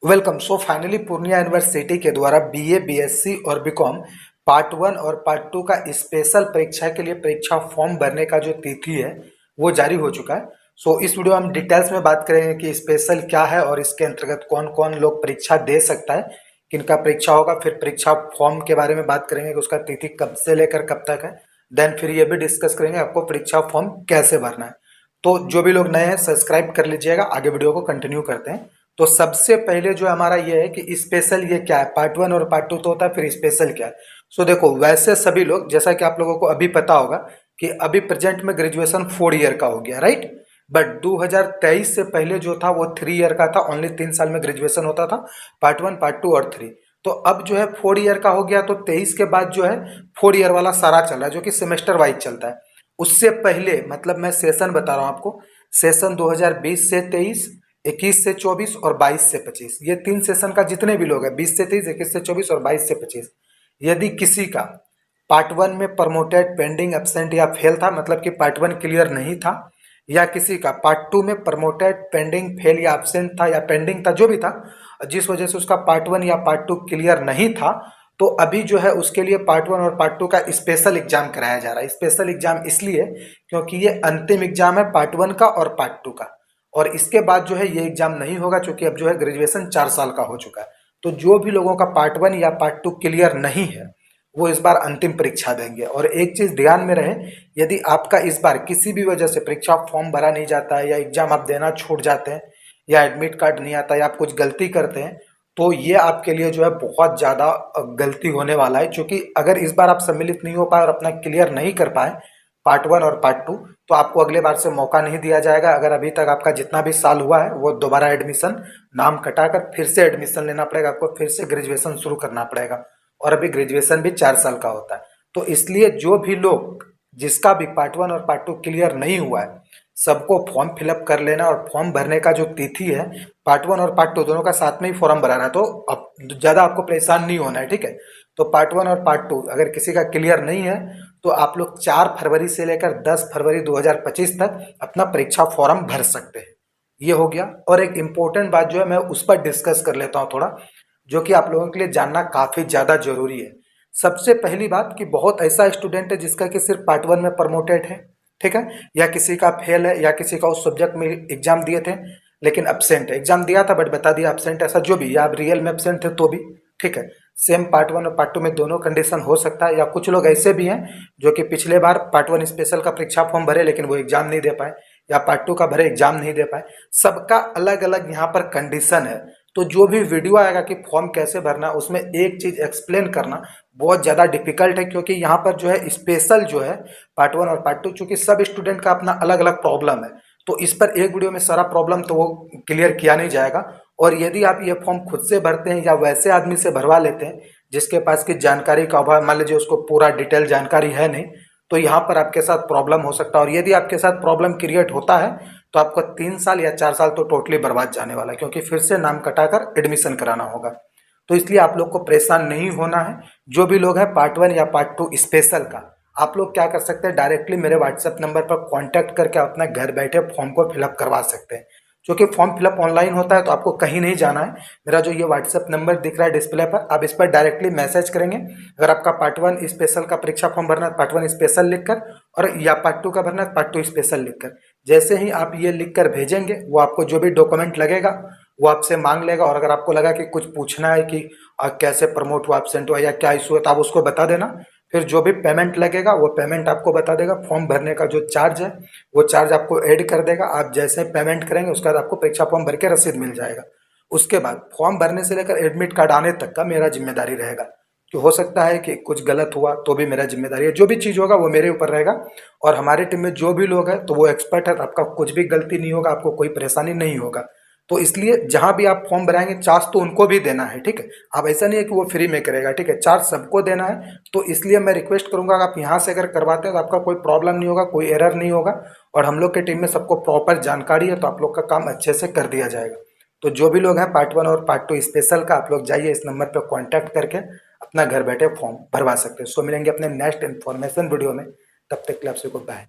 Welcome. So finally Purnia university के द्वारा BA, BSc और बीकॉम पार्ट 1 और पार्ट 2 का स्पेशल परीक्षा के लिए परीक्षा फॉर्म भरने का जो तिथि है वो जारी हो चुका है। सो इस वीडियो में हम डिटेल्स में बात करेंगे कि स्पेशल क्या है और इसके अंतर्गत कौन कौन लोग परीक्षा दे सकता है, किनका परीक्षा होगा। फिर परीक्षा फॉर्म के बारे में बात करेंगे कि उसका तिथि कब से लेकर कब तक है। देन फिर ये भी डिस्कस करेंगे आपको परीक्षा फॉर्म कैसे भरना है। तो जो भी लोग नए हैं सब्सक्राइब कर लीजिएगा। आगे वीडियो को कंटिन्यू करते हैं। तो सबसे पहले जो हमारा ये है कि स्पेशल ये क्या है। पार्ट 1 और पार्ट 2 तो होता है, फिर स्पेशल क्या है। सो देखो, वैसे सभी लोग, जैसा कि आप लोगों को अभी पता होगा कि अभी प्रेजेंट में ग्रेजुएशन 4 ईयर का हो गया, राइट। बट 2023 से पहले जो था वो 3 ईयर का था। ओनली 3 साल में ग्रेजुएशन होता था, पार्ट 1, पार्ट 2 और 3। तो अब जो है 4 ईयर का हो गया। तो 23 के बाद जो है 4 ईयर वाला सारा चल रहा है, जो कि सेमेस्टर वाइज चलता है। उससे पहले मतलब मैं सेशन बता रहा हूँ आपको, सेशन 2020 से 23, 21 से 24 और 22 से 25, ये 3 सेशन का जितने भी लोग हैं, 20 से 23, 21 से 24 और 22 से 25, यदि किसी का पार्ट 1 में प्रमोटेड, पेंडिंग, एब्सेंट या फेल था, मतलब कि पार्ट 1 क्लियर नहीं था, या किसी का पार्ट 2 में प्रमोटेड, पेंडिंग, फेल या एब्सेंट था या पेंडिंग था, जो भी था, जिस वजह से उसका पार्ट 1 या पार्ट 2 क्लियर नहीं था, तो अभी जो है उसके लिए पार्ट 1 और पार्ट 2 का स्पेशल एग्जाम कराया जा रहा है। स्पेशल एग्जाम इसलिए क्योंकि ये अंतिम एग्जाम है पार्ट 1 का और पार्ट 2 का, और इसके बाद जो है ये एग्जाम नहीं होगा, क्योंकि अब जो है ग्रेजुएशन 4 साल का हो चुका है। तो जो भी लोगों का पार्ट 1 या पार्ट 2 क्लियर नहीं है वो इस बार अंतिम परीक्षा देंगे। और एक चीज ध्यान में रहे, यदि आपका इस बार किसी भी वजह से परीक्षा फॉर्म भरा नहीं जाता है, या एग्जाम आप देना छूट जाते हैं, या एडमिट कार्ड नहीं आता, या आप कुछ गलती करते हैं, तो ये आपके लिए जो है बहुत ज़्यादा गलती होने वाला है। क्योंकि अगर इस बार आप सम्मिलित नहीं हो पाए और अपना क्लियर नहीं कर पाए पार्ट 1 और पार्ट 2, तो आपको अगले बार से मौका नहीं दिया जाएगा। अगर अभी तक आपका जितना भी साल हुआ है वो दोबारा एडमिशन, नाम कटाकर फिर से एडमिशन लेना पड़ेगा आपको, फिर से ग्रेजुएशन शुरू करना पड़ेगा। और अभी ग्रेजुएशन भी 4 साल का होता है। तो इसलिए जो भी लोग, जिसका भी पार्ट 1 और पार्ट 2 क्लियर नहीं हुआ है, सबको फॉर्म फिलअप कर लेना। और फॉर्म भरने का जो तिथि है, पार्ट 1 और पार्ट 2 दोनों का साथ में ही फॉर्म भराना है, तो अब ज़्यादा आपको परेशान नहीं होना है, ठीक है। तो पार्ट 1 और पार्ट 2 अगर किसी का क्लियर नहीं है तो आप लोग 4 फरवरी से लेकर 10 फरवरी 2025 तक अपना परीक्षा फॉर्म भर सकते हैं। ये हो गया। और एक इम्पोर्टेंट बात जो है मैं उस पर डिस्कस कर लेता हूँ थोड़ा, जो कि आप लोगों के लिए जानना काफ़ी ज़्यादा जरूरी है। सबसे पहली बात कि बहुत ऐसा स्टूडेंट है जिसका कि सिर्फ पार्ट 1 में प्रमोटेड है, ठीक है, या किसी का फेल है, या किसी का उस सब्जेक्ट में एग्जाम दिए थे लेकिन एब्सेंट है, एग्जाम दिया था बट बता दिया एब्सेंट, ऐसा जो भी, या आप रियल में एब्सेंट थे तो भी ठीक है। सेम पार्ट 1 और पार्ट 2 में दोनों कंडीशन हो सकता है। या कुछ लोग ऐसे भी हैं जो कि पिछले बार पार्ट 1 स्पेशल का परीक्षा फॉर्म भरे लेकिन वो एग्जाम नहीं दे पाए, या पार्ट 2 का भरे एग्जाम नहीं दे पाए। सबका अलग अलग यहाँ पर कंडीशन है। तो जो भी वीडियो आएगा कि फॉर्म कैसे भरना, उसमें एक चीज़ एक्सप्लेन करना बहुत ज़्यादा डिफिकल्ट है, क्योंकि यहाँ पर जो है स्पेशल जो है पार्ट 1 और पार्ट 2, चूँकि सब स्टूडेंट का अपना अलग अलग प्रॉब्लम है, तो इस पर एक वीडियो में सारा प्रॉब्लम तो वो क्लियर किया नहीं जाएगा। और यदि आप ये फॉर्म खुद से भरते हैं या वैसे आदमी से भरवा लेते हैं जिसके पास की जानकारी का अभाव, मान लीजिए उसको पूरा डिटेल जानकारी है नहीं, तो यहाँ पर आपके साथ प्रॉब्लम हो सकता है। और यदि आपके साथ प्रॉब्लम क्रिएट होता है तो आपको 3 साल या 4 साल तो टोटली बर्बाद जाने वाला है, क्योंकि फिर से नाम कटाकर एडमिशन कराना होगा। तो इसलिए आप लोग को परेशान नहीं होना है। जो भी लोग हैं पार्ट 1 या पार्ट 2 स्पेशल का, आप लोग क्या कर सकते हैं, डायरेक्टली मेरे व्हाट्सएप नंबर पर कांटेक्ट करके अपना घर बैठे फॉर्म को फिलअप करवा सकते हैं। क्योंकि फॉर्म फिलअप ऑनलाइन होता है तो आपको कहीं नहीं जाना है। मेरा जो ये व्हाट्सएप नंबर दिख रहा है डिस्प्ले पर, आप इस पर डायरेक्टली मैसेज करेंगे। अगर आपका पार्ट 1 स्पेशल का परीक्षा फॉर्म भरना है, पार्ट 1 स्पेशल लिखकर, और या पार्ट 2 का भरना है, पार्ट 2 स्पेशल लिखकर, जैसे ही आप ये लिखकर भेजेंगे वो आपको जो भी डॉक्यूमेंट लगेगा वो आपसे मांग लेगा। और अगर आपको लगा कि कुछ पूछना है कि कैसे प्रमोट हुआ, एब्सेंट हुआ, या क्या इशू है, तो आप उसको बता देना। फिर जो भी पेमेंट लगेगा वो पेमेंट आपको बता देगा। फॉर्म भरने का जो चार्ज है वो चार्ज आपको ऐड कर देगा। आप जैसे पेमेंट करेंगे उसके बाद आपको परीक्षा फॉर्म भर के रसीद मिल जाएगा। उसके बाद फॉर्म भरने से लेकर एडमिट कार्ड आने तक का मेरा जिम्मेदारी रहेगा, कि हो सकता है कि कुछ गलत हुआ तो भी मेरा जिम्मेदारी है। जो भी चीज़ होगा वो मेरे ऊपर रहेगा। और हमारी टीम में जो भी लोग हैं तो वो एक्सपर्ट है, तो आपका कुछ भी गलती नहीं होगा, आपको कोई परेशानी नहीं होगा। तो इसलिए जहाँ भी आप फॉर्म भराएंगे चार्ज तो उनको भी देना है, ठीक है। अब ऐसा नहीं है कि वो फ्री में करेगा, ठीक है, चार्ज सबको देना है। तो इसलिए मैं रिक्वेस्ट करूंगा कि आप यहाँ से अगर करवाते हैं तो आपका कोई प्रॉब्लम नहीं होगा, कोई एरर नहीं होगा। और हम लोग की टीम में सबको प्रॉपर जानकारी है, तो आप लोग का काम अच्छे से कर दिया जाएगा। तो जो भी लोग हैं पार्ट 1 और पार्ट 2 स्पेशल का, आप लोग जाइए इस नंबर पर कॉन्टैक्ट करके अपना घर बैठे फॉर्म भरवा सकते हैं। सो मिलेंगे अपने नेक्स्ट इन्फॉर्मेशन वीडियो में, तब तक के लिए आपसे गुड बाय।